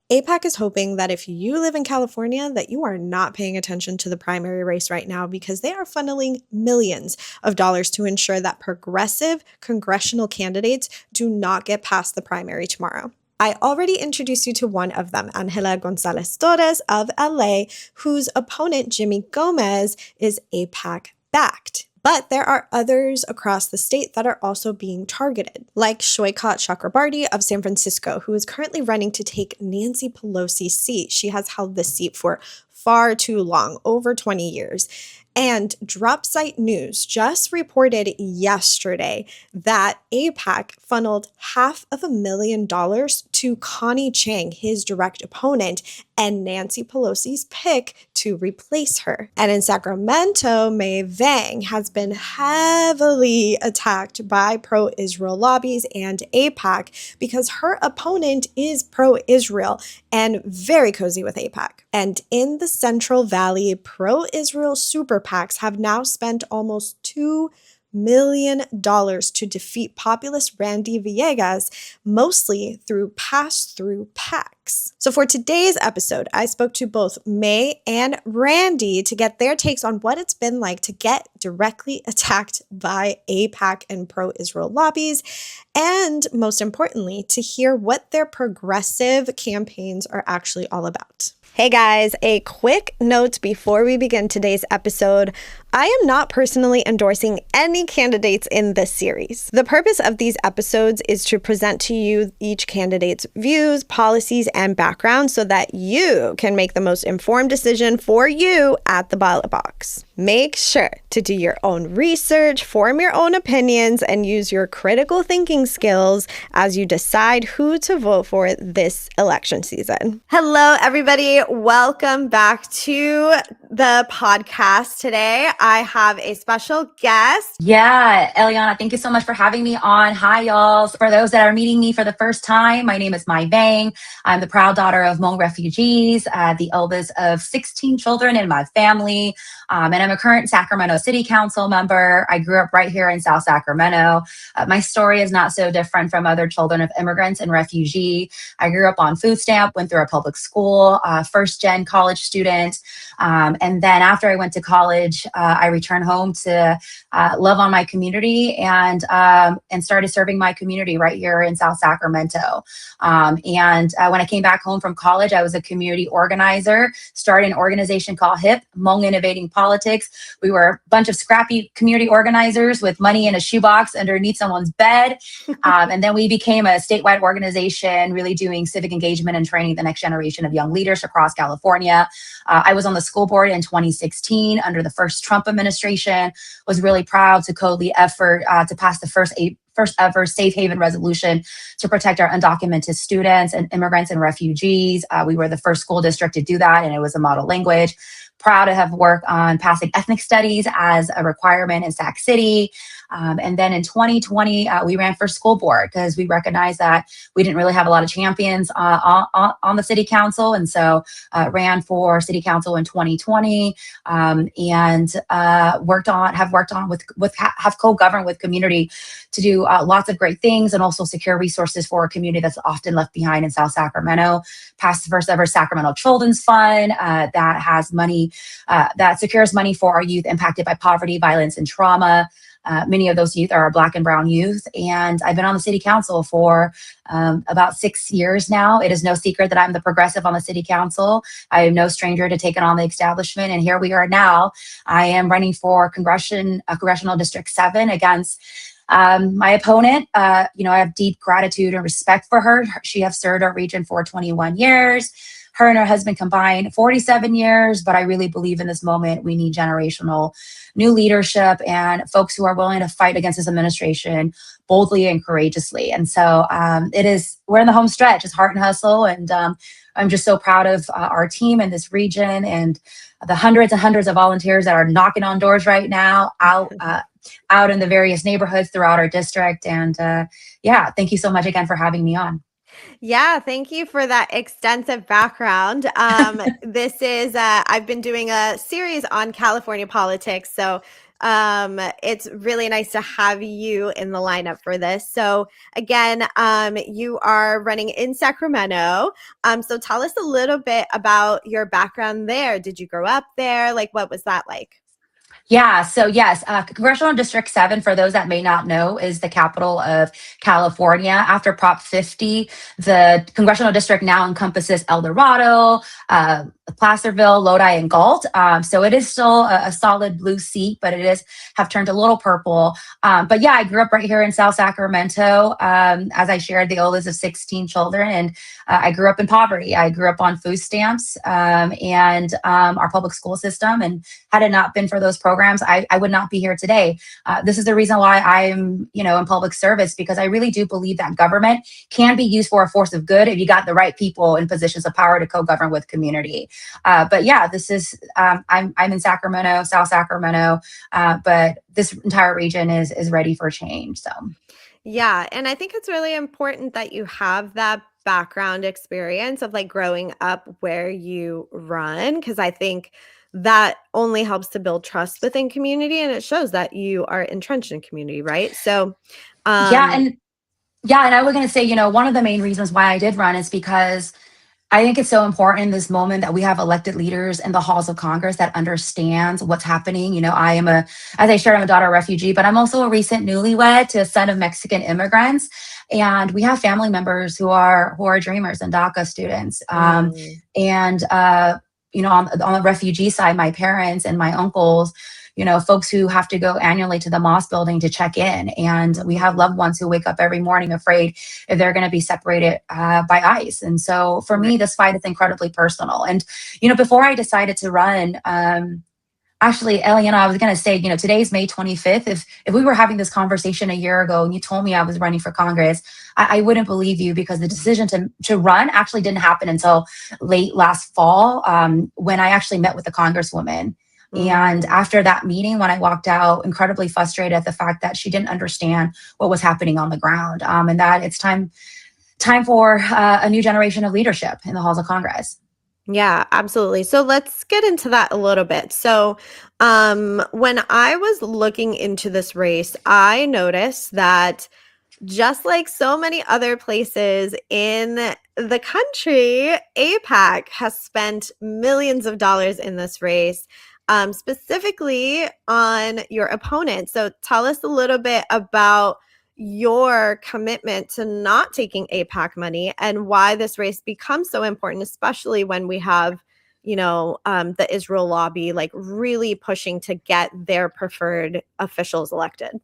AIPAC is hoping that if you live in California, that you are not paying attention to the primary race right now because they are funneling millions of dollars to ensure that progressive congressional candidates do not get past the primary tomorrow. I already introduced you to one of them, Angela Gonzalez Torres of LA, whose opponent, Jimmy Gomez, is AIPAC backed. But there are others across the state that are also being targeted, like Shoykat Chakrabarty of San Francisco, who is currently running to take Nancy Pelosi's seat. She has held this seat for far too long, over 20 years. And Dropsite News just reported yesterday that AIPAC funneled $500,000 to Connie Chang, his direct opponent, and Nancy Pelosi's pick to replace her. And in Sacramento, May Vang has been heavily attacked by pro-Israel lobbies and AIPAC because her opponent is pro-Israel and very cozy with AIPAC. And in the Central Valley, pro-Israel super PACs have now spent almost $2 million to defeat populist Randy Villegas, mostly through pass-through PACs. So for today's episode, I spoke to both May and Randy to get their takes on what it's been like to get directly attacked by AIPAC and pro-Israel lobbies, and most importantly, to hear what their progressive campaigns are actually all about. Hey guys, a quick note before we begin today's episode. I am not personally endorsing any candidates in this series. The purpose of these episodes is to present to you each candidate's views, policies, and background so that you can make the most informed decision for you at the ballot box. Make sure to do your own research, form your own opinions, and use your critical thinking skills as you decide who to vote for this election season. Hello, everybody. Welcome back to the podcast today. I have a special guest. Yeah, Eliana, thank you so much for having me on. Hi, y'all. For those that are meeting me for the first time, my name is Mai Vang. I'm the proud daughter of Hmong refugees, the eldest of 16 children in my family. And I'm a current Sacramento City Council member. I grew up right here in South Sacramento. My story is not so different from other children of immigrants and refugee. I grew up on food stamp, went through a public school, first-gen college student. And then after I went to college, I returned home to love on my community and started serving my community right here in South Sacramento. And when I came back home from college, I was a community organizer, started an organization called HIP, Hmong Innovating Politics. We were a bunch of scrappy community organizers with money in a shoebox underneath someone's bed. And then we became a statewide organization, really doing civic engagement and training the next generation of young leaders across California. I was on the school board in 2016 under the first Trump administration, was really proud to co-lead effort to pass the first ever safe haven resolution to protect our undocumented students and immigrants and refugees. We were the first school district to do that, and it was a model language. Proud to have worked on passing ethnic studies as a requirement in Sac City. And then in 2020, we ran for school board because we recognized that we didn't really have a lot of champions on the city council. And so ran for city council in 2020 and have co-governed with community to do lots of great things and also secure resources for a community that's often left behind in South Sacramento. Passed the first ever Sacramento Children's Fund that has money, that secures money for our youth impacted by poverty, violence, and trauma. Many of those youth are Black and brown youth. And I've been on the city council for about 6 years now. It is no secret that I'm the progressive on the city council. I am no stranger to taking on the establishment. And here we are now. I am running for Congressional District 7 against my opponent. I have deep gratitude and respect for her. She has served our region for 21 years. Her and her husband combined 47 years, but I really believe in this moment we need generational new leadership and folks who are willing to fight against this administration boldly and courageously. And so we're in the home stretch. It's heart and hustle. And I'm just so proud of our team in this region and the hundreds and hundreds of volunteers that are knocking on doors right now out in the various neighborhoods throughout our district. And thank you so much again for having me on. Yeah, thank you for that extensive background. This is, I've been doing a series on California politics. So It's really nice to have you in the lineup for this. So again, you are running in Sacramento. So tell us a little bit about your background there. Did you grow up there? Like, what was that like? Yeah, so yes, Congressional District 7, for those that may not know, is the capital of California. After Prop 50, the Congressional District now encompasses El Dorado, Placerville, Lodi, and Galt. So it is still a solid blue seat, but it is have turned a little purple. But yeah, I grew up right here in South Sacramento. As I shared, the oldest of 16 children, and I grew up in poverty. I grew up on food stamps and our public school system, and had it not been for those programs, I would not be here today. This is the reason why I'm, in public service, because I really do believe that government can be used for a force of good if you got the right people in positions of power to co-govern with community. But yeah, this is I'm in Sacramento, South Sacramento, but this entire region is ready for change. So Yeah, and I think it's really important that you have that background experience of like growing up where you run, because I think that only helps to build trust within community, and it shows that you are entrenched in community, right? So, yeah, um, and I was going to say, one of the main reasons why I did run is because I think it's so important in this moment that we have elected leaders in the halls of Congress that understands what's happening. As I shared, I'm a daughter of refugee, but I'm also a recent newlywed to a son of Mexican immigrants. And we have family members who are dreamers and DACA students. mm, On the refugee side, my parents and my uncles, folks who have to go annually to the Moss building to check in. And we have loved ones who wake up every morning afraid if they're going to be separated by ICE. And so for me, right. this fight is incredibly personal. And, before I decided to run, actually, Ellie, I was going to say, today's May 25th. If we were having this conversation a year ago and you told me I was running for Congress, I wouldn't believe you, because the decision to run actually didn't happen until late last fall, when I actually met with the Congresswoman. And Mm. after that meeting, when I walked out, incredibly frustrated at the fact that she didn't understand what was happening on the ground, and that it's time for a new generation of leadership in the halls of Congress. Yeah, absolutely. So let's get into that a little bit. So, when I was looking into this race, I noticed that just like so many other places in the country, AIPAC has spent millions of dollars in this race, specifically on your opponent. So tell us a little bit about your commitment to not taking AIPAC money and why this race becomes so important, especially when we have, the Israel lobby like really pushing to get their preferred officials elected.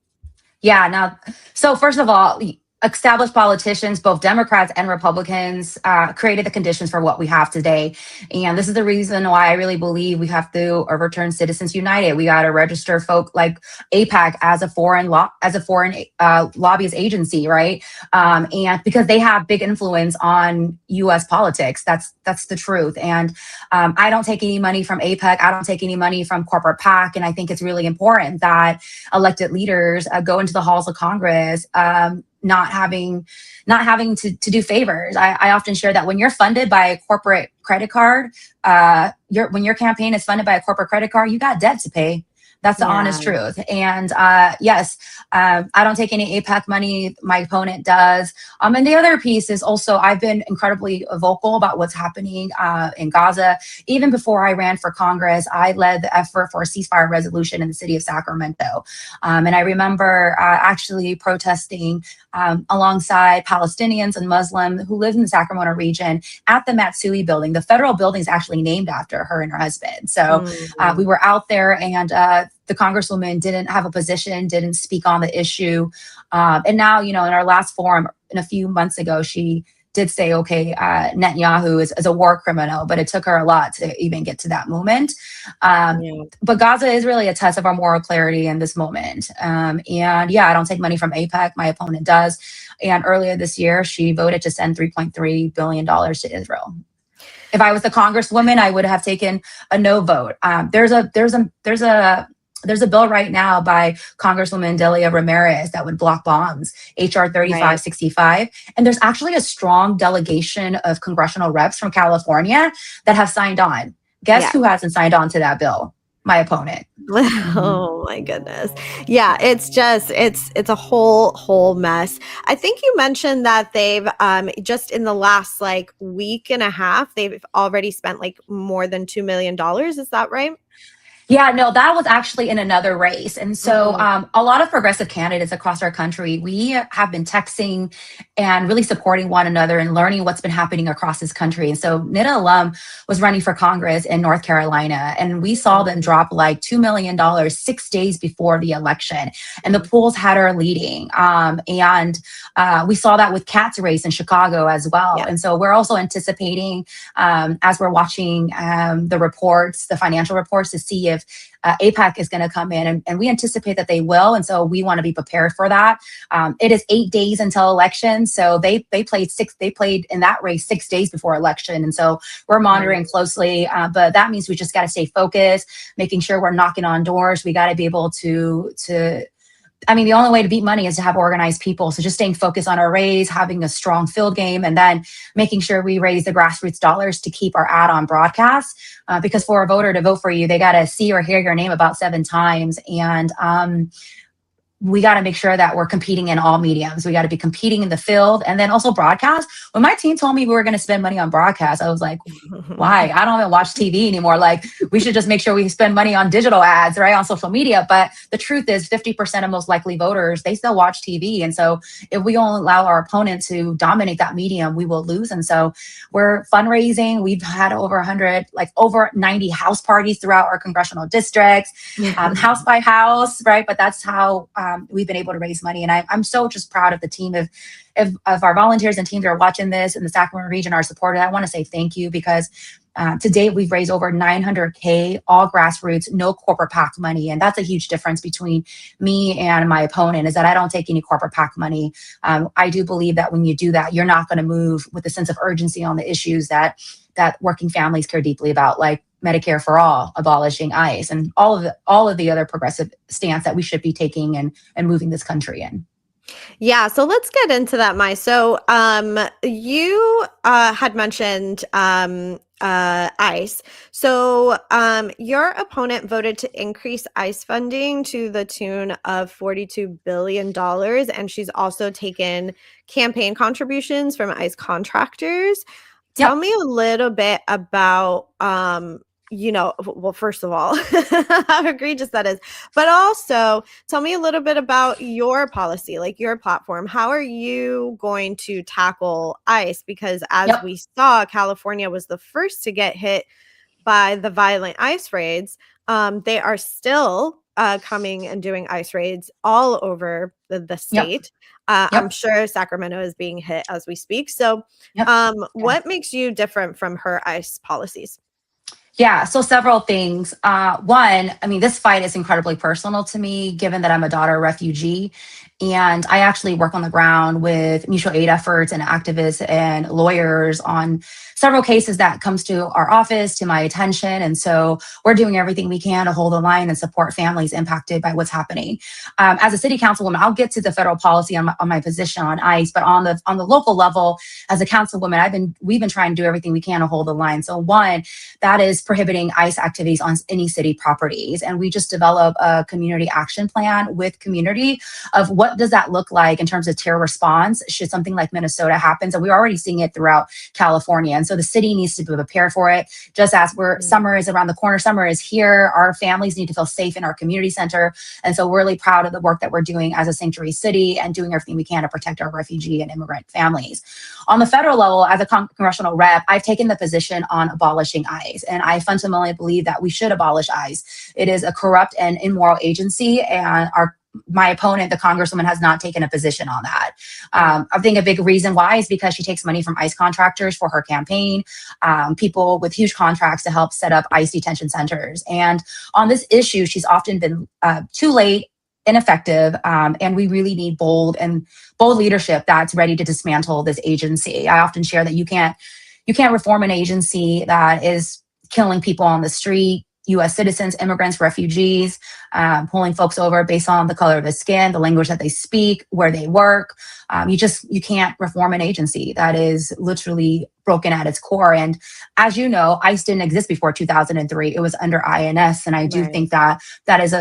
Yeah. Now, so first of all, established politicians, both Democrats and Republicans, created the conditions for what we have today. And this is the reason why I really believe we have to overturn Citizens United. We got to register folk like AIPAC as a foreign lobbyist agency, right? And because they have big influence on U.S. politics, that's the truth. And I don't take any money from AIPAC. I don't take any money from corporate PAC. And I think it's really important that elected leaders go into the halls of Congress, not having to do favors. I often share that when you're funded by a corporate credit card, when your campaign is funded by a corporate credit card, you got debt to pay. That's the honest truth. And yes, I don't take any AIPAC money. My opponent does. And the other piece is also I've been incredibly vocal about what's happening in Gaza. Even before I ran for Congress, I led the effort for a ceasefire resolution in the city of Sacramento. And I remember actually protesting alongside Palestinians and Muslims who live in the Sacramento region at the Matsui building. The federal building is actually named after her and her husband. So we were out there, and the Congresswoman didn't have a position, didn't speak on the issue. And now, in our last forum a few months ago, she did say, okay, Netanyahu is a war criminal, but it took her a lot to even get to that moment. But Gaza is really a test of our moral clarity in this moment. And yeah, I don't take money from AIPAC. My opponent does. And earlier this year, she voted to send $3.3 billion to Israel. If I was the Congresswoman, I would have taken a no vote. There's a bill right now by Congresswoman Delia Ramirez that would block bombs, HR 3565. And there's actually a strong delegation of congressional reps from California that have signed on. Guess who hasn't signed on to that bill? my opponent. Mhm. Oh my goodness. Yeah, it's a whole mess. I think you mentioned that they've just in the last like week and a half, they've already spent like more than $2 million. Is that right? Yeah, no, that was actually in another race. And so Mm, a lot of progressive candidates across our country, we have been texting and really supporting one another and learning what's been happening across this country. And so NITA alum was running for Congress in North Carolina, and we saw them mm, drop like $2 million 6 days before the election. And the mm. polls had her leading. And we saw that with Kat's race in Chicago as well. Yeah. And so we're also anticipating, as we're watching the reports, the financial reports, to see if AIPAC is going to come in, and we anticipate that they will. And so we want to be prepared for that. It is 8 days until election. So they played in that race 6 days before election. And so we're monitoring closely, but that means we just got to stay focused, making sure we're knocking on doors. We got to be able to I mean, the only way to beat money is to have organized people. So just staying focused on our raise, having a strong field game, and then making sure we raise the grassroots dollars to keep our ad on broadcast. Because for a voter to vote for you, they got to see or hear your name about 7 times. And we got to make sure that we're competing in all mediums. We got to be competing in the field and then also broadcast. When my team told me we were going to spend money on broadcast, I was like, why? I don't even watch TV anymore. Like, we should just make sure we spend money on digital ads, right? On social media. But the truth is 50% of most likely voters, they still watch TV. And so if we only allow our opponent to dominate that medium, we will lose. And so we're fundraising. We've had over 90 house parties throughout our congressional districts, house by house, right? But that's how we've been able to raise money. And I'm so just proud of the team of our volunteers and teams that are watching this in the Sacramento region, our supporters. I want to say thank you, because to date, we've raised over $900K, all grassroots, no corporate PAC money. And that's a huge difference between me and my opponent, is that I don't take any corporate PAC money. I do believe that when you do that, you're not going to move with a sense of urgency on the issues that working families care deeply about, like Medicare for all, abolishing ICE, and all of the other progressive stance that we should be taking and moving this country in. Yeah, so let's get into that, Mai. So, you had mentioned ICE. So, your opponent voted to increase ICE funding to the tune of $42 billion, and she's also taken campaign contributions from ICE contractors. Tell Yep. me a little bit about, well, first of all, how egregious that is, but also tell me a little bit about your policy, like your platform. How are you going to tackle ICE? Because as Yep. we saw, California was the first to get hit by the violent ICE raids. They are still coming and doing ICE raids all over the Yep. state. I'm Yep. sure Sacramento is being hit as we speak. So, Yep. Yeah. what makes you different from her ICE policies? Yeah, so several things. One, I mean, this fight is incredibly personal to me, given that I'm a daughter of refugee. And I actually work on the ground with mutual aid efforts and activists and lawyers on several cases that comes to our office, to my attention. And so we're doing everything we can to hold the line and support families impacted by what's happening. As a city councilwoman, I'll get to the federal policy on my position on ICE, but on the local level, as a councilwoman, we've been trying to do everything we can to hold the line. So one, that is prohibiting ICE activities on any city properties. And we just develop a community action plan with community of what does that look like in terms of terror response should something like Minnesota happens. And we're already seeing it throughout California. And so the city needs to be prepared for it. Just as summer is around the corner, summer is here. Our families need to feel safe in our community center. And so we're really proud of the work that we're doing as a sanctuary city and doing everything we can to protect our refugee and immigrant families. On the federal level, as a congressional rep, I've taken the position on abolishing ICE. And I fundamentally believe that we should abolish ICE. It is a corrupt and immoral agency, and my opponent, the congresswoman, has not taken a position on that. I think a big reason why is because she takes money from ICE contractors for her campaign, people with huge contracts to help set up ICE detention centers. And on this issue, she's often been too late, ineffective, and we really need bold leadership that's ready to dismantle this agency. I often share that you can't reform an agency that is killing people on the street, U.S. citizens, immigrants, refugees, pulling folks over based on the color of their skin, the language that they speak, where they work. You can't reform an agency that is literally broken at its core. And as you know, ICE didn't exist before 2003. It was under INS. And I do think that is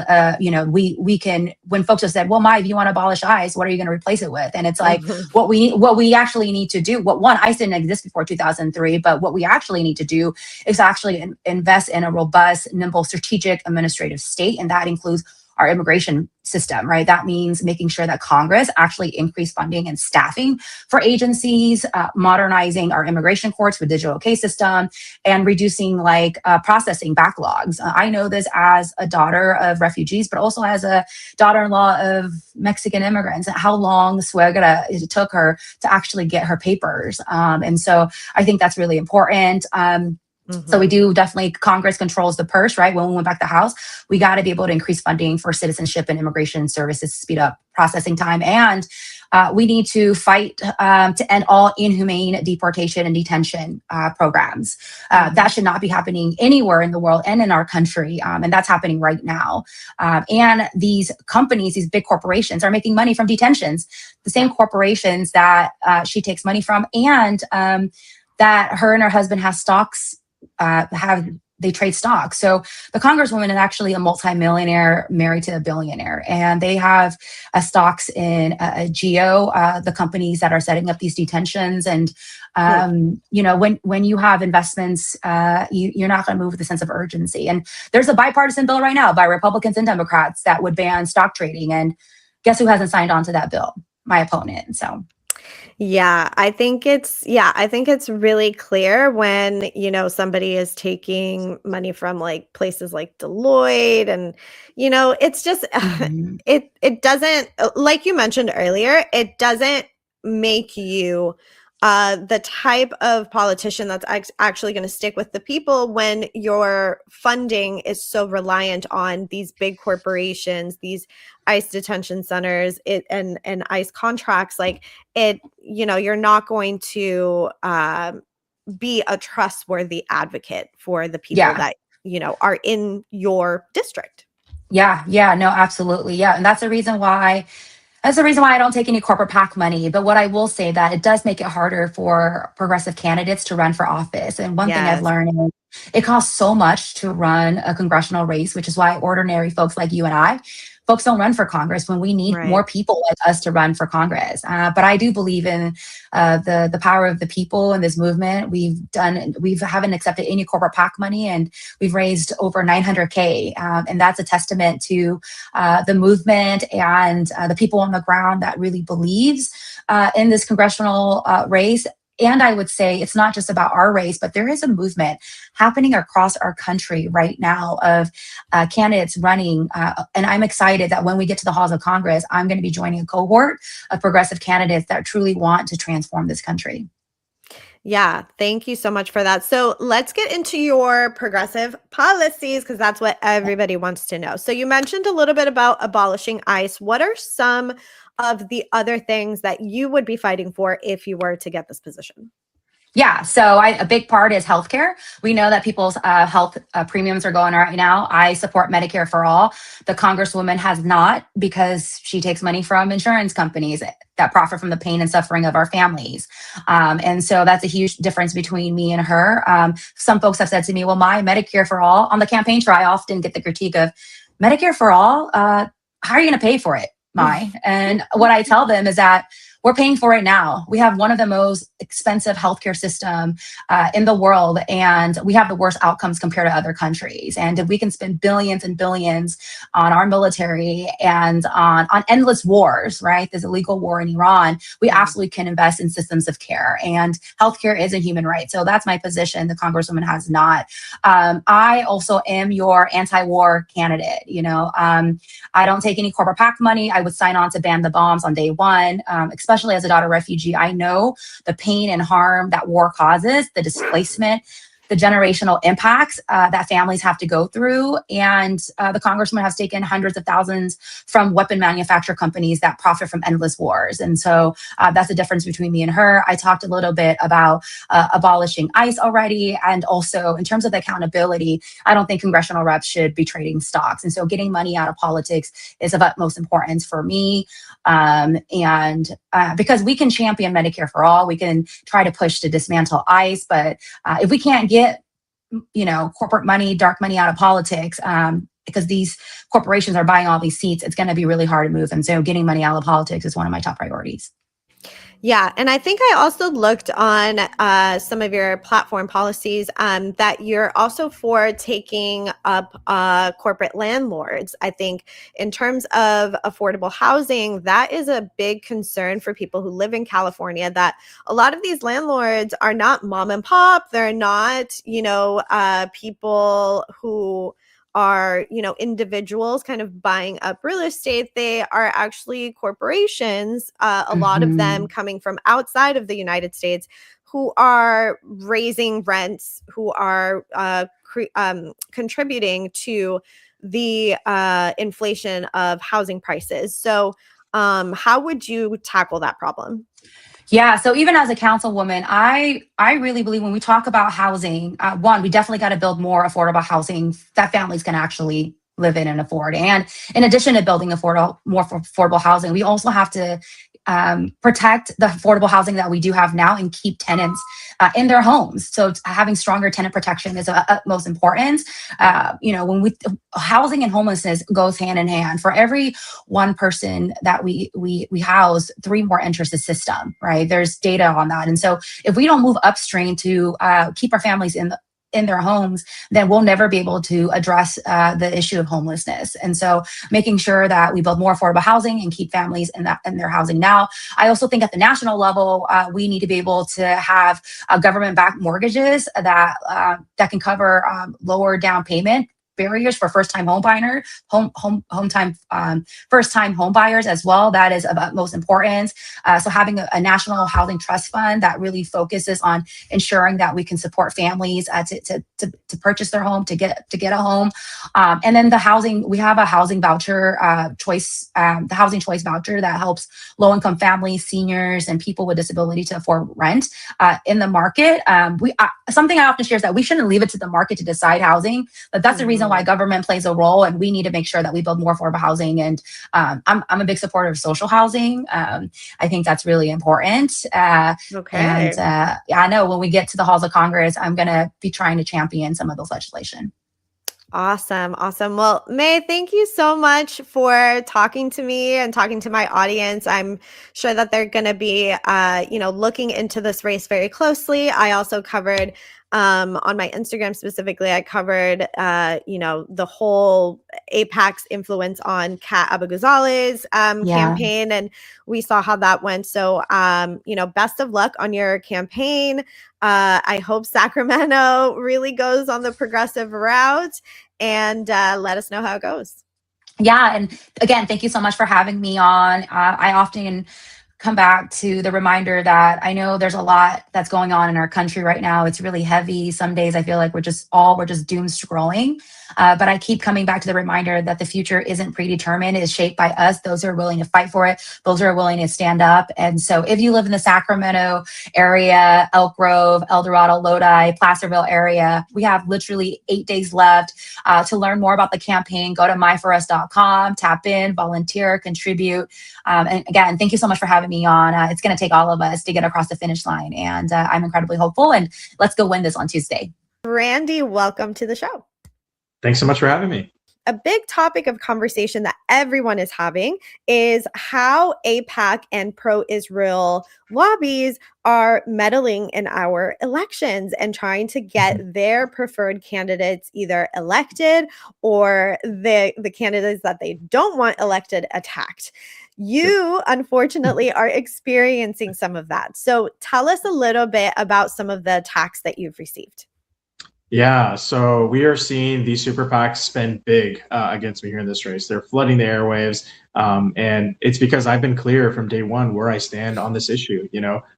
we can, when folks have said, well, if you want to abolish ICE, what are you going to replace it with? And it's like, what we actually need to do, ICE didn't exist before 2003, but what we actually need to do is actually invest in a robust, nimble, strategic administrative state. And that includes our immigration system, right? That means making sure that Congress actually increase funding and staffing for agencies, modernizing our immigration courts with digital case system, and reducing processing backlogs. I know this as a daughter of refugees, but also as a daughter-in-law of Mexican immigrants, how long Suegra it took her to actually get her papers. And so I think that's really important. So we do definitely, Congress controls the purse, right? When we went back to the House, we got to be able to increase funding for citizenship and immigration services, speed up processing time. And we need to fight to end all inhumane deportation and detention programs. That should not be happening anywhere in the world and in our country. And that's happening right now. And these companies, these big corporations are making money from detentions, the same corporations that she takes money from, and that her and her husband have stocks, they trade stocks. So the Congresswoman is actually a multimillionaire married to a billionaire, and they have stocks in Geo, the companies that are setting up these detentions. And when you have investments, you're not going to move with a sense of urgency. And there's a bipartisan bill right now by Republicans and Democrats that would ban stock trading. And guess who hasn't signed on to that bill? My opponent. So. I think it's really clear when, somebody is taking money from places like Deloitte, and, it's just, it doesn't, like you mentioned earlier, it doesn't make you the type of politician that's actually going to stick with the people when your funding is so reliant on these big corporations, these ICE detention centers, and ICE contracts. You're not going to be a trustworthy advocate for the people that are in your district. No, absolutely. Yeah. And that's the reason why I don't take any corporate PAC money. But what I will say, that it does make it harder for progressive candidates to run for office. And one thing I've learned is it costs so much to run a congressional race, which is why ordinary folks like you and I, folks don't run for Congress when we need more people like us to run for Congress. But I do believe in the power of the people in this movement. We haven't accepted any corporate PAC money, and we've raised over $900K. And that's a testament to the movement and the people on the ground that really believes in this congressional race. And I would say it's not just about our race, but there is a movement happening across our country right now of candidates running. And I'm excited that when we get to the halls of Congress, I'm going to be joining a cohort of progressive candidates that truly want to transform this country. Yeah, thank you so much for that. So let's get into your progressive policies, because that's what everybody wants to know. So you mentioned a little bit about abolishing ICE. What are some of the other things that you would be fighting for if you were to get this position? Yeah, so a big part is healthcare. We know that people's health premiums are going up right now. I support Medicare for all. The Congresswoman has not, because she takes money from insurance companies that profit from the pain and suffering of our families. And so that's a huge difference between me and her. Some folks have said to me, well, my Medicare for all, on the campaign trail, I often get the critique of Medicare for all. How are you going to pay for it, Mai? And what I tell them is that we're paying for it now. We have one of the most expensive healthcare system in the world, and we have the worst outcomes compared to other countries. And if we can spend billions and billions on our military and on endless wars, right? There's a illegal war in Iran. We absolutely can invest in systems of care, and healthcare is a human right. So that's my position. The Congresswoman has not. I also am your anti-war candidate. I don't take any corporate PAC money. I would sign on to ban the bombs on day one, especially as a daughter refugee. I know the pain and harm that war causes, the displacement the generational impacts that families have to go through. And the congressman has taken hundreds of thousands from weapon manufacturer companies that profit from endless wars. And so that's the difference between me and her. I talked a little bit about abolishing ICE already. And also in terms of the accountability, I don't think congressional reps should be trading stocks. And so getting money out of politics is of utmost importance for me. Because we can champion Medicare for all, we can try to push to dismantle ICE, but if we can't get, corporate money, dark money out of politics, because these corporations are buying all these seats, it's going to be really hard to move. And so getting money out of politics is one of my top priorities. Yeah. And I think I also looked on some of your platform policies that you're also for taking up corporate landlords. I think in terms of affordable housing, that is a big concern for people who live in California, that a lot of these landlords are not mom and pop. They're not, people who are, individuals kind of buying up real estate. They are actually corporations, a lot of them coming from outside of the United States, who are raising rents, who are contributing to the inflation of housing prices. So how would you tackle that problem? Yeah. So even as a councilwoman, I really believe when we talk about housing, one, we definitely got to build more affordable housing that families can actually live in and afford. And in addition to building more affordable housing, we also have to protect the affordable housing that we do have now and keep tenants in their homes. So having stronger tenant protection is of utmost importance. When housing and homelessness goes hand in hand. For every one person that we house, 3 more enter the system, right? There's data on that. And so if we don't move upstream to keep our families in their homes, then we'll never be able to address the issue of homelessness. And so making sure that we build more affordable housing and keep families in their housing now. I also think at the national level, we need to be able to have government-backed mortgages that can cover lower down payment barriers for first-time first-time home buyers as well. That is of utmost importance. So having a national housing trust fund that really focuses on ensuring that we can support families to purchase their home, to get a home, and then the housing. We have a housing voucher choice, the housing choice voucher that helps low-income families, seniors, and people with disability to afford rent in the market. Something I often share is that we shouldn't leave it to the market to decide housing, but that's the reason why government plays a role, and we need to make sure that we build more affordable housing. And I'm a big supporter of social housing. I think that's really important. Okay. And I know when we get to the halls of Congress, I'm going to be trying to champion some of those legislation. Awesome. Well, May, thank you so much for talking to me and talking to my audience. I'm sure that they're going to be, looking into this race very closely. I also covered on my Instagram specifically, I covered, the whole AIPAC's influence on Kat Abou-Ghazaleh's campaign, and we saw how that went. So, best of luck on your campaign. I hope Sacramento really goes on the progressive route, and let us know how it goes. Yeah. And again, thank you so much for having me on. I often come back to the reminder that I know there's a lot that's going on in our country right now. It's really heavy. Some days I feel like we're just doom scrolling. But I keep coming back to the reminder that the future isn't predetermined, it's shaped by us, those who are willing to fight for it, those who are willing to stand up. And so if you live in the Sacramento area, Elk Grove, El Dorado, Lodi, Placerville area, we have literally 8 days left to learn more about the campaign. Go to myforus.com, tap in, volunteer, contribute. And again, thank you so much for having me on. It's going to take all of us to get across the finish line. And I'm incredibly hopeful. And let's go win this on Tuesday. Randy, welcome to the show. Thanks so much for having me. A big topic of conversation that everyone is having is how AIPAC and pro-Israel lobbies are meddling in our elections and trying to get their preferred candidates either elected or the candidates that they don't want elected attacked. You, unfortunately, are experiencing some of that. So tell us a little bit about some of the attacks that you've received. Yeah, so we are seeing these super PACs spend big against me here in this race. They're flooding the airwaves, and it's because I've been clear from day one where I stand on this issue.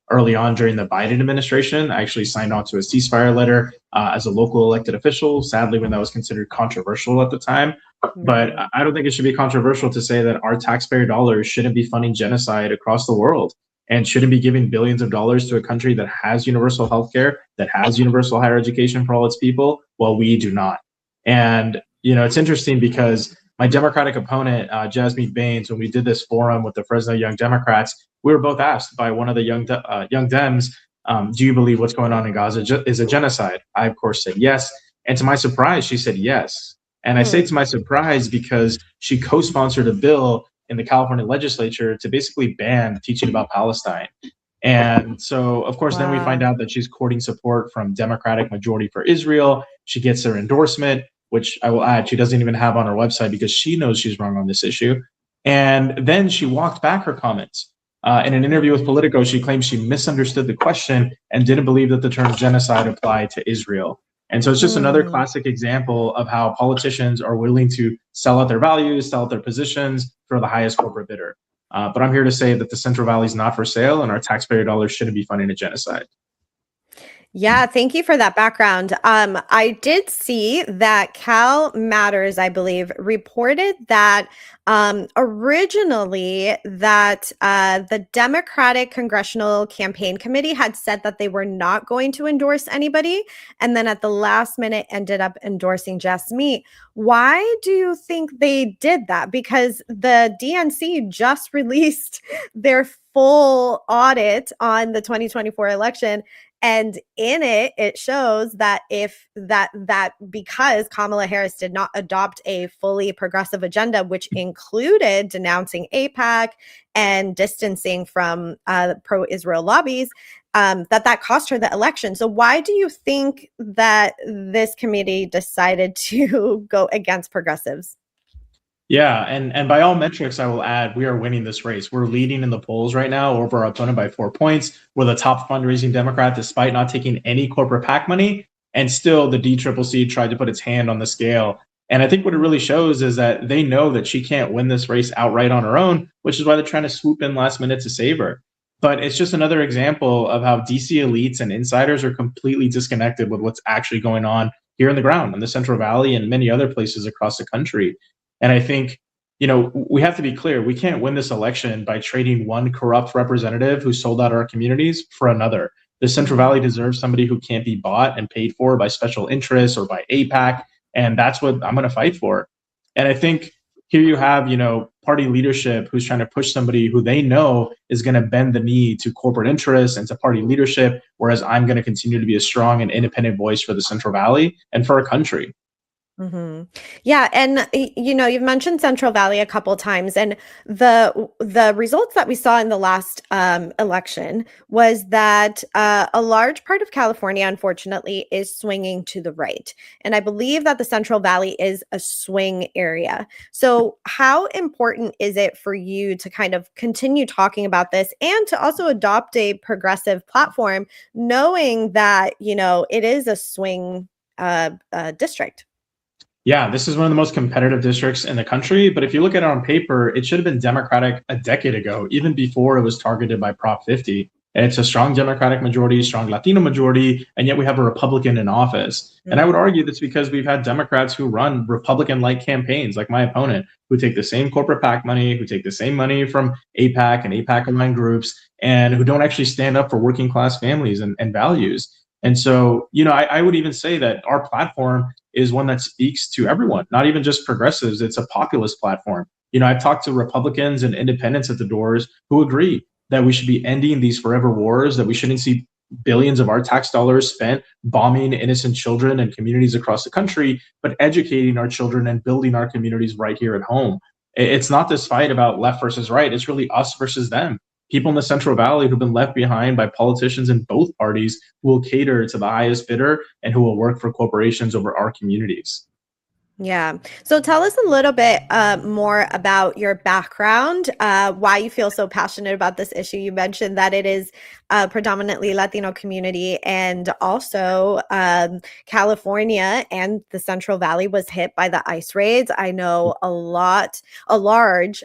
Early on during the Biden administration, I actually signed on to a ceasefire letter as a local elected official. Sadly, when that was considered controversial at the time, but Right. I don't think it should be controversial to say that our taxpayer dollars shouldn't be funding genocide across the world and shouldn't be giving billions of dollars to a country that has universal healthcare, that has universal higher education for all its people, while we do not. And it's interesting because my Democratic opponent, Jasmine Baines, when we did this forum with the Fresno Young Democrats, we were both asked by one of the young Dems, "Do you believe what's going on in Gaza is a genocide?" I, of course, said yes, and to my surprise, she said yes. And I say Hmm. to my surprise because she co-sponsored a bill in the California legislature to basically ban teaching about Palestine. And so, of course, then we find Wow. out that she's courting support from Democratic Majority for Israel. She gets her endorsement, which I will add, she doesn't even have on her website because she knows she's wrong on this issue. And then she walked back her comments. In an interview with Mhm. Politico, she claims she misunderstood the question and didn't believe that the term genocide applied to Israel. And so it's just another Mm. classic example of how politicians are willing to sell out their values, sell out their positions for the highest corporate bidder. But I'm here to say that the Central Valley is not for sale and our taxpayer dollars shouldn't be funding a genocide. Yeah, thank you for that background. I did see that Cal Matters, I believe, reported that originally that the Democratic Congressional Campaign Committee had said that they were not going to endorse anybody, and then at the last minute ended up endorsing Jasmeet. Why do you think they did that? Because the DNC just released their full audit on the 2024 election, and in it, it shows that if that because Kamala Harris did not adopt a fully progressive agenda, which included denouncing AIPAC and distancing from pro-Israel lobbies, that cost her the election. So why do you think that this committee decided to go against progressives? Yeah, and by all metrics, I will add, we are winning this race. We're leading in the polls right now over our opponent by 4 points. We're the top fundraising Democrat despite not taking any corporate PAC money. And still, the DCCC tried to put its hand on the scale. And I think what it really shows is that they know that she can't win this race outright on her own, which is why they're trying to swoop in last minute to save her. But it's just another example of how DC elites and insiders are completely disconnected with what's actually going on here in the ground in the Central Valley and many other places across the country. And I think, we have to be clear. We can't win this election by trading one corrupt representative who sold out our communities for another. The Central Valley Mhm. deserves somebody who can't be bought and paid for by special interests or by AIPAC. And that's what I'm going to fight for. And I think here you have, party leadership who's trying to push somebody who they know is going to bend the knee to corporate interests and to party leadership, whereas I'm going to continue to be a strong and independent voice for the Central Valley and for our country. Mhm. Yeah, and you've mentioned Central Valley a couple times, and the results that we saw in the last election was that a large part of California, unfortunately, is swinging to the right, and I believe that the Central Valley is a swing area. So, how important is it for you to kind of continue talking about this and to also adopt a progressive platform, knowing that it is a swing district? Yeah, this is one of the most competitive districts in the country. But if you look at it on paper, it should have been Democratic a decade ago, even before it was targeted by Prop 50. And it's a strong Democratic majority, strong Latino majority, and yet we have a Republican in office. And I would Mm. argue that's because we've had Democrats who run Republican like campaigns, like my opponent, who take the same corporate PAC money, who take the same money from AIPAC and AIPAC aligned groups, and who don't actually stand up for working class families and values. And so, I would even say that our platform is one that speaks to everyone, not even just progressives. It's a populist platform. I've talked to Republicans and independents at the doors who agree that we should be ending these forever wars, that we shouldn't see billions of our tax dollars spent bombing innocent children and communities across the country, but educating our children and building our communities right here at home. It's not this fight about left versus right. It's really us versus them. People in the Central Valley who've been left behind by politicians in both parties who will cater to the highest bidder and who will work for corporations over our communities. Yeah. So tell us a little bit more about your background, why you feel so passionate about this issue. You mentioned that it is predominantly Latino community, and also California and the Central Valley was hit by the ICE raids. I know a large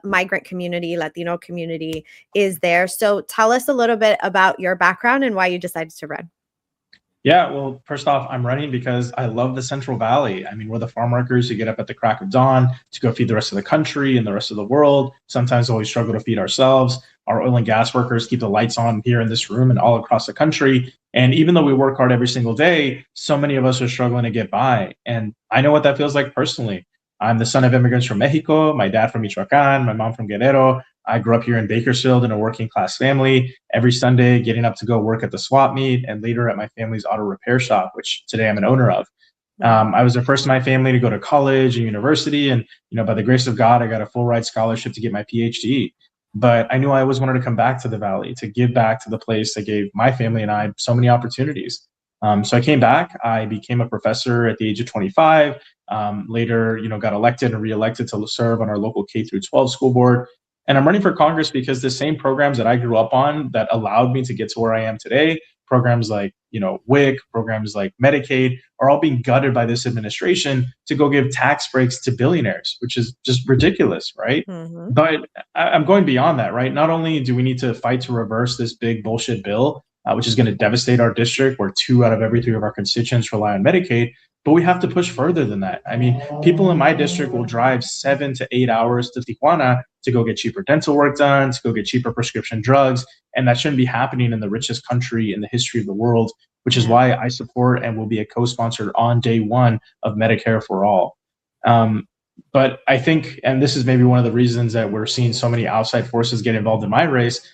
migrant community, Latino community is there. So tell us a little bit about your background and why you decided to run. Yeah, well, first off, I'm running because I love the Central Valley. I mean, we're the farm workers who get up at the crack of dawn to go feed the rest of the country and the rest of the world. Sometimes always struggle to feed ourselves. Our oil and gas workers keep the lights on here in this room and all across the country. And even though we work hard every single day, so many of us are struggling to get by. And I know what that feels like personally. I'm the son of immigrants from Mexico, my dad from Michoacan, my mom from Guerrero. I grew up here in Bakersfield in a working class family. Every Sunday, getting up to go work at the swap meet and later at my family's auto repair shop, which today I'm an owner of. I was the first in my family to go to college and university, and by the grace of God, I got a full ride scholarship to get my PhD. But I knew I always wanted to come back to the Valley, to give back to the place that gave my family and I so many opportunities. So I came back. I became a professor at the age of 25. Later, got elected and reelected to serve on our local K through 12 school board. And I'm running for Congress because the same programs that I grew up on that allowed me to get to where I am today, programs like, WIC, programs like Medicaid, are all being gutted by this administration to go give tax breaks to billionaires, which is just ridiculous, right? Mm-hmm. But I'm going beyond that, right? Not only do we need to fight to reverse this big bullshit bill, which is going to devastate our district where 2 out of every 3 of our constituents rely on Medicaid, but we have to push further than that. I mean, people in my district will drive 7 to 8 hours to Tijuana to go get cheaper dental work done, to go get cheaper prescription drugs. And that shouldn't be happening in the richest country in the history of the world, which is why I support and will be a co-sponsor on day one of Medicare for all. But I think, and this is maybe one of the reasons that we're seeing so many outside forces get involved in my race,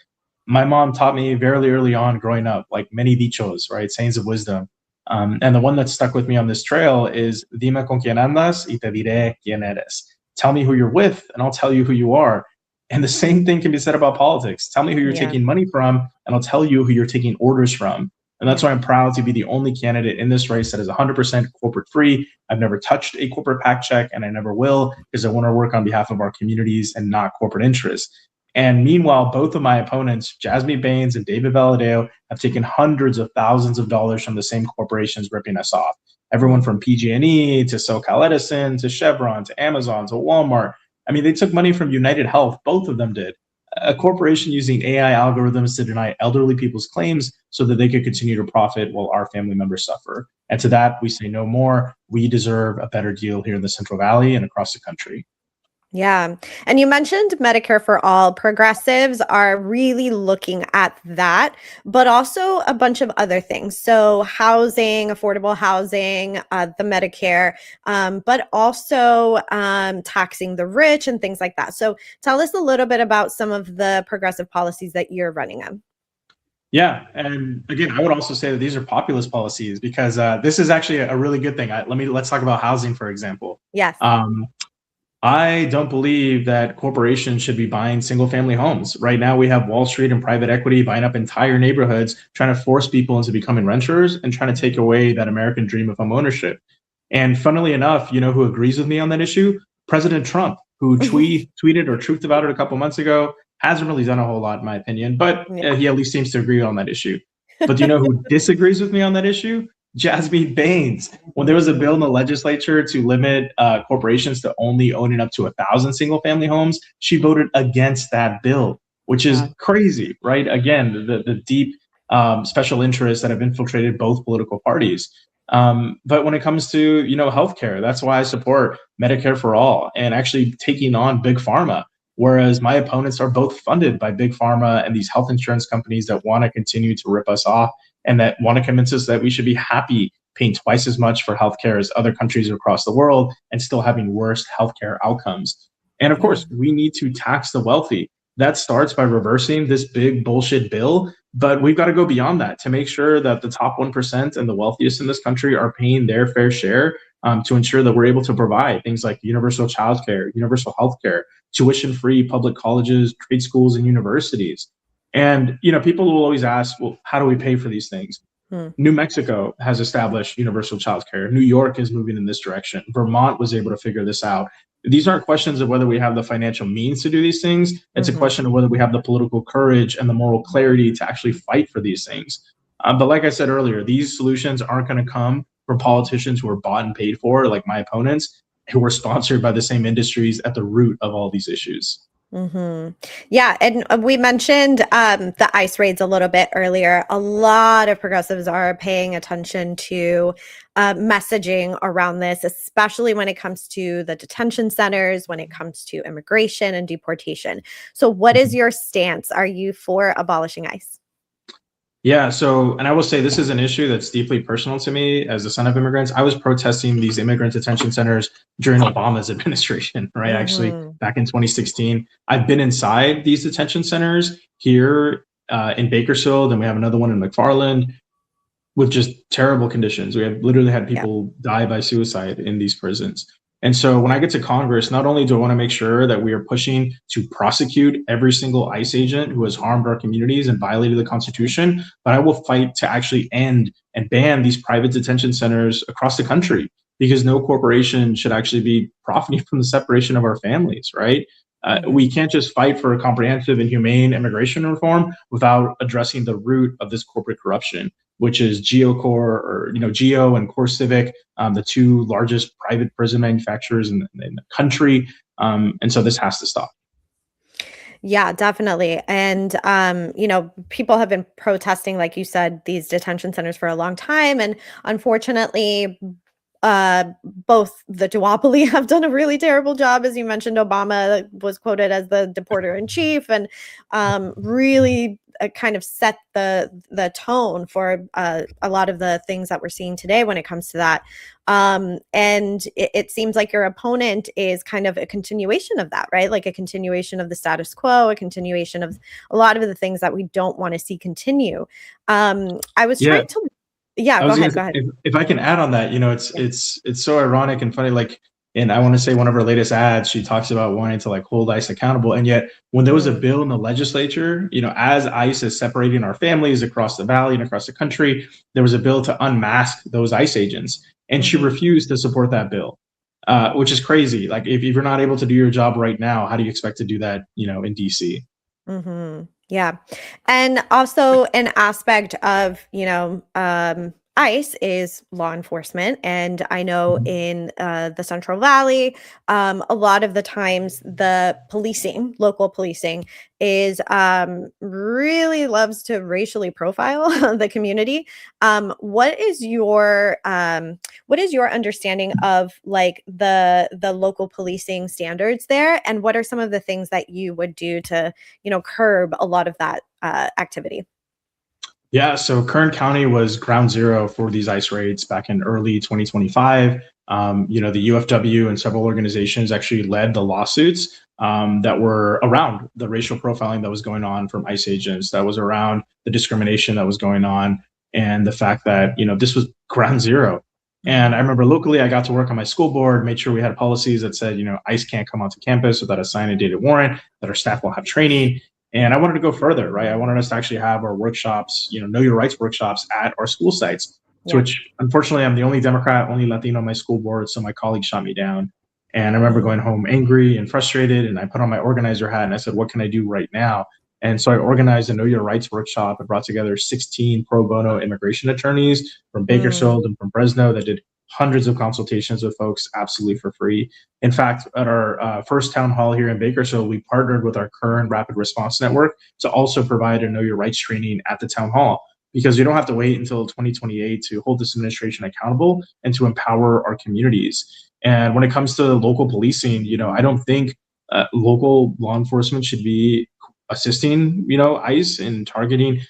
my mom taught me very early on growing up, like many dichos, right? Sayings of wisdom. And the one that stuck with me on this trail is Dime con quién andas y te diré quién eres. Tell me who you're with and I'll tell you who you are. And the same thing can be said about politics. Tell me who you're taking money from and I'll tell you who you're taking orders from. And that's why I'm proud to be the only candidate in this race that is 100% corporate free. I've never touched a corporate PAC check and I never will, because I want to work on behalf of our communities and not corporate interests. And meanwhile, both of my opponents, Jasmine Baines and David Valadeo, have taken hundreds of thousands of dollars from the same corporations ripping us off. Everyone from PG&E to SoCal Edison to Chevron to Amazon to Walmart. I mean, they took money from United Health. Both of them did. A corporation using AI algorithms to deny elderly people's claims so that they could continue to profit while our family members suffer. And to that, we say no more. We deserve a better deal here in the Central Valley and across the country. Yeah. And you mentioned Medicare for all. Progressives are really looking at that, but also a bunch of other things. So housing, affordable housing, the Medicare, but also taxing the rich and things like that. So tell us a little bit about some of the progressive policies that you're running on. Yeah. And again, I would also say that these are populist policies because this is actually a really good thing. Let's talk about housing, for example. Yes. I don't believe that corporations should be buying single family homes. Right now, we have Wall Street and private equity buying up entire neighborhoods, trying to force people into becoming renters and trying to take away that American dream of home ownership. And funnily enough, who agrees with me on that issue? President Trump, who tweeted or truthed about it a couple months ago, hasn't really done a whole lot, in my opinion, but he at least seems to agree on that issue. But do you know who disagrees with me on that issue? Jasmine Baines. When there was a bill in the legislature to limit corporations to only owning up to 1,000 single family homes, she voted against that bill, which is crazy, right? Again, the deep special interests that have infiltrated both political parties. But when it comes to, healthcare, that's why I support Medicare for all and actually taking on big pharma. Whereas my opponents are both funded by big pharma and these health insurance companies that want to continue to rip us off and that want to convince us that we should be happy paying twice as much for healthcare as other countries across the world and still having worse healthcare outcomes. And of course, we need to tax the wealthy. That starts by reversing this big bullshit bill, but we've got to go beyond that to make sure that the top 1% and the wealthiest in this country are paying their fair share to ensure that we're able to provide things like universal childcare, universal healthcare, tuition-free public colleges, trade schools, and universities. And, people will always ask, well, how do we pay for these things? Hmm. New Mexico has established universal child care. New York is moving in this direction. Vermont was able to figure this out. These aren't questions of whether we have the financial means to do these things. It's a question of whether we have the political courage and the moral clarity to actually fight for these things. But like I said earlier, these solutions aren't going to come from politicians who are bought and paid for, like my opponents, who are sponsored by the same industries at the root of all these issues. Yeah, and we mentioned the ICE raids a little bit earlier. A lot of progressives are paying attention to messaging around this, especially when it comes to the detention centers, when it comes to immigration and deportation. So, what is your stance? Are you for abolishing ICE? Yeah, so, and I will say this is an issue that's deeply personal to me as the son of immigrants. I was protesting these immigrant detention centers during Obama's administration, right? Actually, back in 2016. I've been inside these detention centers here in Bakersfield, and we have another one in McFarland with just terrible conditions. We have literally had people die by suicide in these prisons. And so when I get to Congress, not only do I want to make sure that we are pushing to prosecute every single ICE agent who has harmed our communities and violated the Constitution, but I will fight to actually end and ban these private detention centers across the country, because no corporation should actually be profiting from the separation of our families, right? We can't just fight for a comprehensive and humane immigration reform without addressing the root of this corporate corruption, which is GeoCore, or Geo and Core Civic, the two largest private prison manufacturers in the country. And so this has to stop. Yeah, definitely. And, people have been protesting, like you said, these detention centers for a long time. And unfortunately, both the duopoly have done a really terrible job. As you mentioned, Obama was quoted as the deporter in chief, and really kind of set the tone for a lot of the things that we're seeing today when it comes to that. And it seems like your opponent is kind of a continuation of that, right? Like a continuation of the status quo, a continuation of a lot of the things that we don't want to see continue. I was trying to Yeah, go ahead. Go ahead. If I can add on that, it's so ironic and funny. Like, and I want to say one of her latest ads, she talks about wanting to like hold ICE accountable. And yet when there was a bill in the legislature, as ICE is separating our families across the valley and across the country, there was a bill to unmask those ICE agents. And she refused to support that bill, which is crazy. Like, if you're not able to do your job right now, how do you expect to do that, in DC? Yeah. And also an aspect of, ICE is law enforcement. And I know in the Central Valley, a lot of the times the local policing is really loves to racially profile the community. What is your understanding of like the local policing standards there? And what are some of the things that you would do to, curb a lot of that activity? Yeah, so Kern County was ground zero for these ICE raids back in early 2025. The UFW and several organizations actually led the lawsuits that were around the racial profiling that was going on from ICE agents, that was around the discrimination that was going on, and the fact that, this was ground zero. And I remember locally, I got to work on my school board, made sure we had policies that said, ICE can't come onto campus without a signed and dated warrant, that our staff will have training. And I wanted to go further, right? I wanted us to actually have our workshops, know your rights workshops at our school sites, to which unfortunately I'm the only Democrat, only Latino on my school board. So my colleagues shot me down. And I remember going home angry and frustrated. And I put on my organizer hat and I said, what can I do right now? And so I organized a Know Your Rights workshop. I brought together 16 pro bono immigration attorneys from Bakersfield and from Fresno that did hundreds of consultations with folks absolutely for free. In fact, at our first town hall here in Bakersfield, we partnered with our current rapid response network to also provide a Know Your Rights training at the town hall, because you don't have to wait until 2028 to hold this administration accountable and to empower our communities. And when it comes to local policing, I don't think local law enforcement should be assisting, ICE in targeting,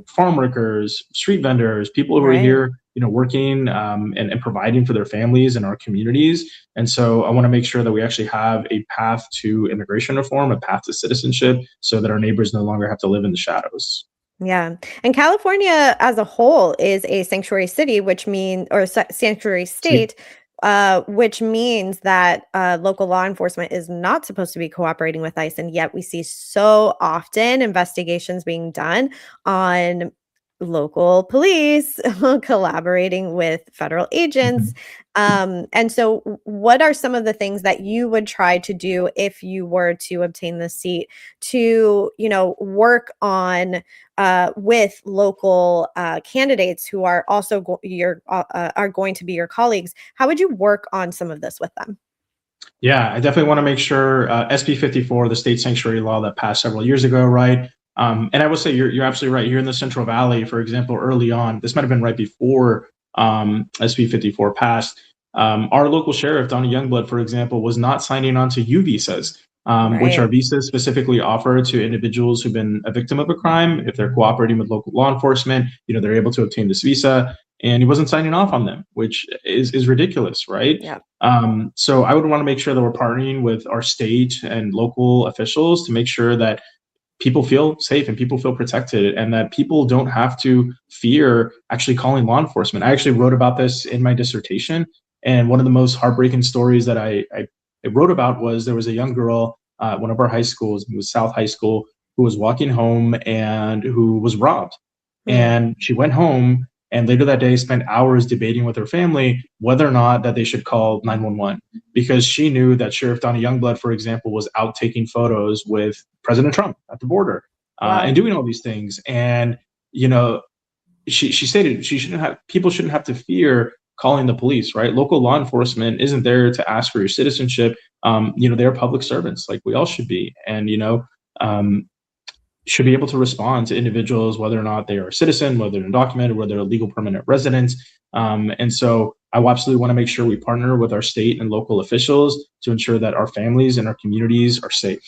farm workers, street vendors, people who are here, working and providing for their families and our communities. And so I want to make sure that we actually have a path to immigration reform, a path to citizenship, so that our neighbors no longer have to live in the shadows. Yeah. And California as a whole is a sanctuary city, sanctuary state, which means that local law enforcement is not supposed to be cooperating with ICE. And yet we see so often investigations being done on local police collaborating with federal agents. And so what are some of the things that you would try to do if you were to obtain the seat to, work on with local candidates who are also are going to be your colleagues? How would you work on some of this with them? Yeah, I definitely want to make sure SB 54, the state sanctuary law that passed several years ago, right? And I will say you're absolutely right. Here in the Central Valley, for example, early on, this might have been right before SB 54 passed. Our local sheriff, Donnie Youngblood, for example, was not signing on to U visas, which are Right. visas specifically offered to individuals who've been a victim of a crime. If they're cooperating with local law enforcement, they're able to obtain this visa. And he wasn't signing off on them, which is ridiculous, right? Yeah. So I would want to make sure that we're partnering with our state and local officials to make sure that people feel safe and people feel protected and that people don't have to fear actually calling law enforcement. I actually wrote about this in my dissertation. And one of the most heartbreaking stories that I wrote about was there was a young girl at one of our high schools, it was South High School, who was walking home and who was robbed. Mm. And she went home and later that day spent hours debating with her family whether or not that they should call 911 because she knew that Sheriff Donnie Youngblood, for example, was out taking photos with President Trump at the border and Wow. doing all these things. And, she stated people shouldn't have to fear calling the police, right? Local law enforcement isn't there to ask for your citizenship. They're public servants like we all should be. And, um, should be able to respond to individuals, whether or not they are a citizen, whether they're undocumented, whether they're a legal permanent resident. And so I absolutely want to make sure we partner with our state and local officials to ensure that our families and our communities are safe.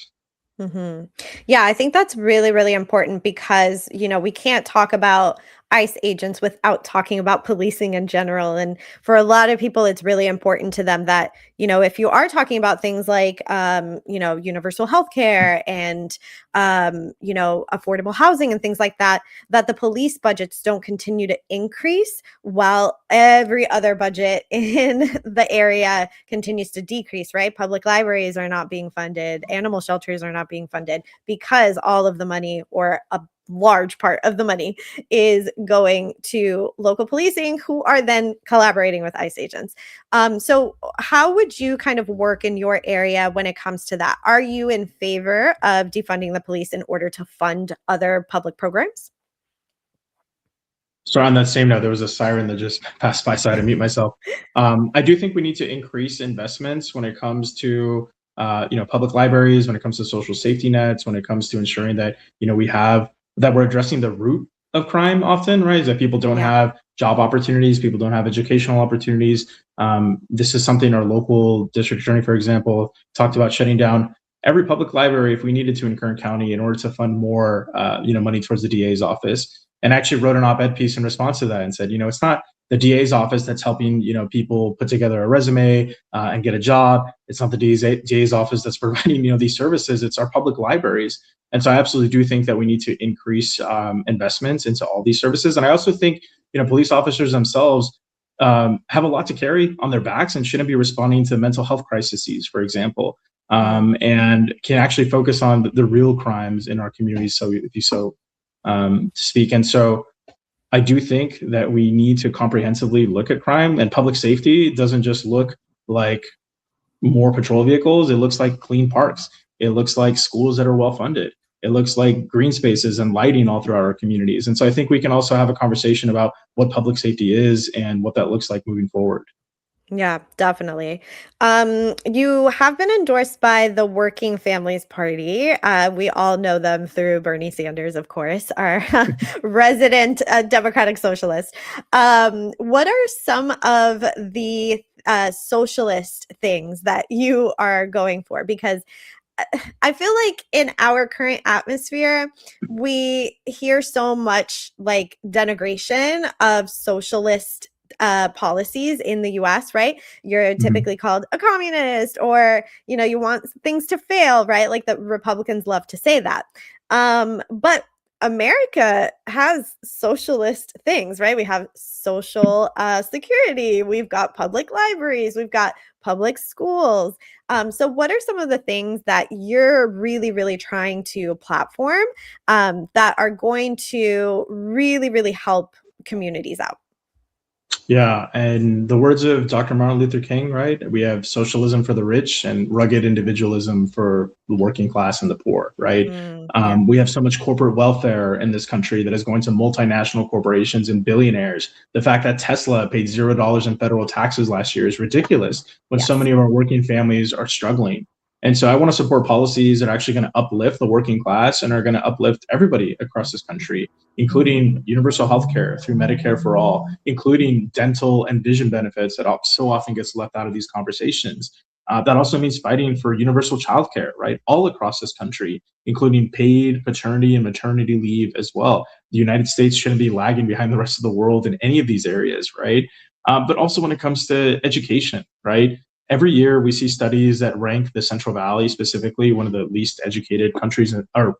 Yeah, I think that's really, really important because, we can't talk about ICE agents without talking about policing in general. And for a lot of people, it's really important to them that, if you are talking about things like, universal health care and, affordable housing and things like that, that the police budgets don't continue to increase while every other budget in the area continues to decrease, right? Public libraries are not being funded, animal shelters are not being funded because all of the money or a large part of the money is going to local policing who are then collaborating with ICE agents. So how would you kind of work in your area when it comes to that? Are you in favor of defunding the police in order to fund other public programs? So on that same note, there was a siren that just passed by, so I had to mute myself. I do think we need to increase investments when it comes to public libraries, when it comes to social safety nets, when it comes to ensuring that we have that we're addressing the root of crime often, right? Is that people don't Yeah. have job opportunities, people don't have educational opportunities. This is something our local district attorney, for example, talked about shutting down every public library if we needed to in Kern County in order to fund more, money towards the DA's office. And actually wrote an op-ed piece in response to that and said, it's not the DA's office that's helping, people put together a resume and get a job. It's not the DA's office that's providing, these services. It's our public libraries. And so I absolutely do think that we need to increase investments into all these services. And I also think, police officers themselves have a lot to carry on their backs and shouldn't be responding to mental health crises, for example, and can actually focus on the real crimes in our communities. So if you speak. And so I do think that we need to comprehensively look at crime, and public safety doesn't just look like more patrol vehicles. It looks like clean parks. It looks like schools that are well funded. It looks like green spaces and lighting all throughout our communities. And so I think we can also have a conversation about what public safety is and what that looks like moving forward. Yeah, definitely. You have been endorsed by the Working Families Party. We all know them through Bernie Sanders, of course, our resident Democratic Socialist. What are some of the socialist things that you are going for? Because I feel like in our current atmosphere, we hear so much like denigration of socialist policies in the US, right? You're typically called a communist or, you want things to fail, right? Like the Republicans love to say that. But America has socialist things, right? We have social security, we've got public libraries, we've got public schools. So, what are some of the things that you're really, really trying to platform that are going to really, really help communities out? Yeah, and the words of Dr. Martin Luther King, right? We have socialism for the rich and rugged individualism for the working class and the poor, right? Yeah. We have so much corporate welfare in this country that is going to multinational corporations and billionaires. The fact that Tesla paid $0 in federal taxes last year is ridiculous when so Yes. many of our working families are struggling. And so I want to support policies that are actually going to uplift the working class and are going to uplift everybody across this country, including universal health care through Medicare for all, including dental and vision benefits that so often gets left out of these conversations. That also means fighting for universal childcare, right, all across this country, including paid paternity and maternity leave as well. The United States shouldn't be lagging behind the rest of the world in any of these areas, right? But also when it comes to education, right? Every year we see studies that rank the Central Valley, specifically one of the least educated countries or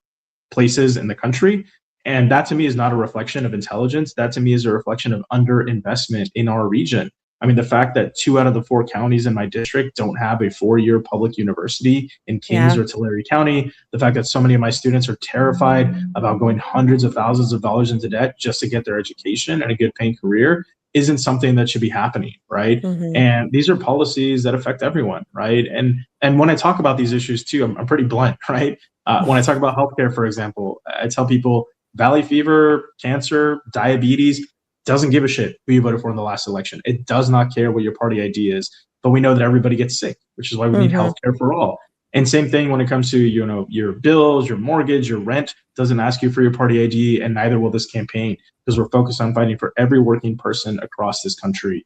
places in the country. And that to me is not a reflection of intelligence. That to me is a reflection of underinvestment in our region. I mean, the fact that 2 out of the 4 counties in my district don't have a 4-year public university in Kings Yeah. or Tulare County, the fact that so many of my students are terrified about going hundreds of thousands of dollars into debt just to get their education and a good paying career isn't something that should be happening, right? Hmm. And these are policies that affect everyone, right? And when I talk about these issues too, I'm pretty blunt, right? When I talk about healthcare, for example, I tell people valley fever, cancer, diabetes, doesn't give a shit who you voted for in the last election. It does not care what your party ID is, but we know that everybody gets sick, which is why we need Hmm. healthcare for all. And same thing when it comes to, you know, your bills, your mortgage, your rent doesn't ask you for your party ID, and neither will this campaign, because we're focused on fighting for every working person across this country.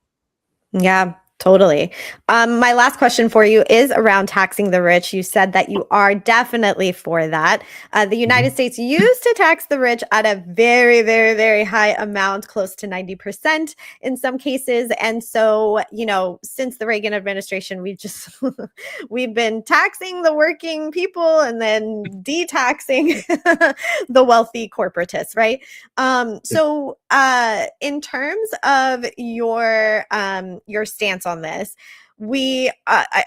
Yeah, totally. My last question for you is around taxing the rich. You said that you are definitely for that. The United Mhm. States used to tax the rich at a very, very, very high amount, close to 90% in some cases. And so, since the Reagan administration, we've been taxing the working people and then de-taxing the wealthy corporatists, right? In terms of your stance on this,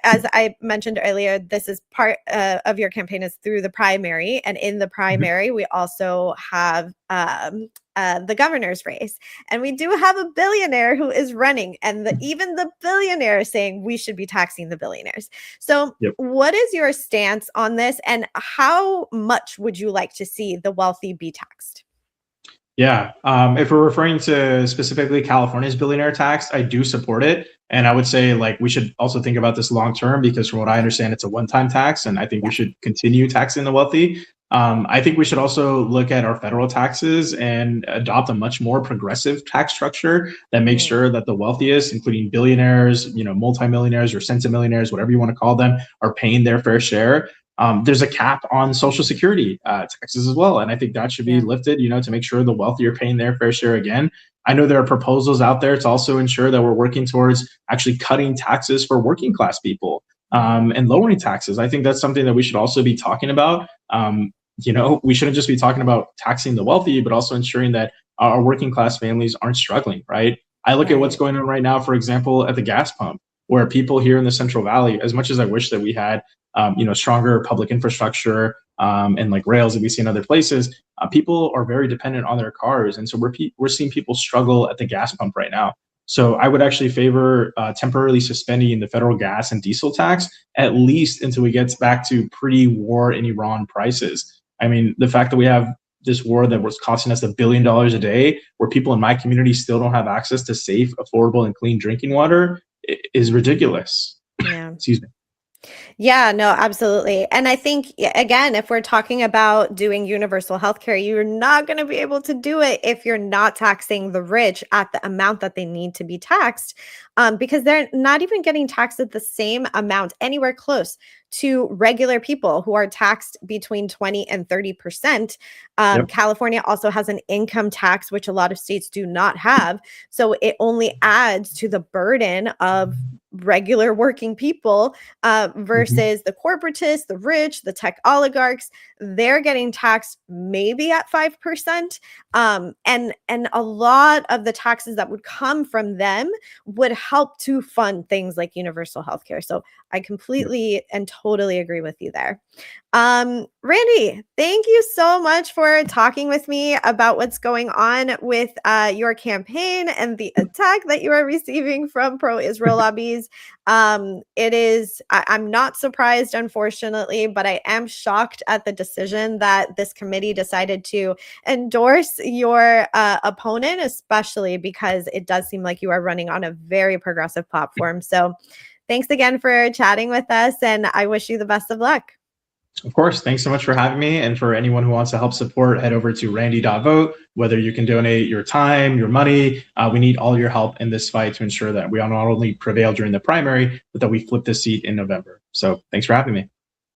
as I mentioned earlier, this is part of your campaign is through the primary, and in the Mhm. primary, we also have the governor's race, and we do have a billionaire who is running, and even the billionaire is saying we should be taxing the billionaires. So, Yep. what is your stance on this, and how much would you like to see the wealthy be taxed? Yeah. If we're referring to specifically California's billionaire tax, I do support it. And I would say like we should also think about this long term because from what I understand, it's a one-time tax. And I think we Yeah. should continue taxing the wealthy. I think we should also look at our federal taxes and adopt a much more progressive tax structure that makes Mm. sure that the wealthiest, including billionaires, you know, multimillionaires or centimillionaires, whatever you want to call them, are paying their fair share. There's a cap on Social Security taxes as well, and I think that should be Yeah. lifted. You know, to make sure the wealthy are paying their fair share again. I know there are proposals out there to also ensure that we're working towards actually cutting taxes for working class people and lowering taxes. I think that's something that we should also be talking about. We shouldn't just be talking about taxing the wealthy, but also ensuring that our working class families aren't struggling. Right? I look at what's Right. going on right now, for example, at the gas pump, where people here in the Central Valley, as much as I wish that we had stronger public infrastructure and like rails that we see in other places, people are very dependent on their cars, and so we're seeing people struggle at the gas pump right now. So I would actually favor temporarily suspending the federal gas and diesel tax at least until we get back to pre-war in Iran prices. I mean, the fact that we have this war that was costing us $1 billion a day, where people in my community still don't have access to safe, affordable, and clean drinking water, is ridiculous. Yeah. Excuse me. Yeah, no, absolutely. And I think, again, if we're talking about doing universal healthcare, you're not going to be able to do it if you're not taxing the rich at the amount that they need to be taxed. because they're not even getting taxed at the same amount, anywhere close to regular people who are taxed between 20 and 30%. Yep. California also has an income tax, which a lot of states do not have. So it only adds to the burden of regular working people versus the corporatists, the rich, the tech oligarchs. They're getting taxed maybe at 5%. And a lot of the taxes that would come from them would help to fund things like universal healthcare. So I completely and totally agree with you there. Randy, thank you so much for talking with me about what's going on with your campaign and the attack that you are receiving from pro-Israel lobbies. I'm not surprised, unfortunately, but I am shocked at the decision that this committee decided to endorse your opponent, especially because it does seem like you are running on a very progressive platform. So thanks again for chatting with us, and I wish you the best of luck. Of course. Thanks so much for having me. And for anyone who wants to help support, head over to randy.vote, whether you can donate your time, your money. We need all your help in this fight to ensure that we not only prevail during the primary, but that we flip the seat in November. So thanks for having me.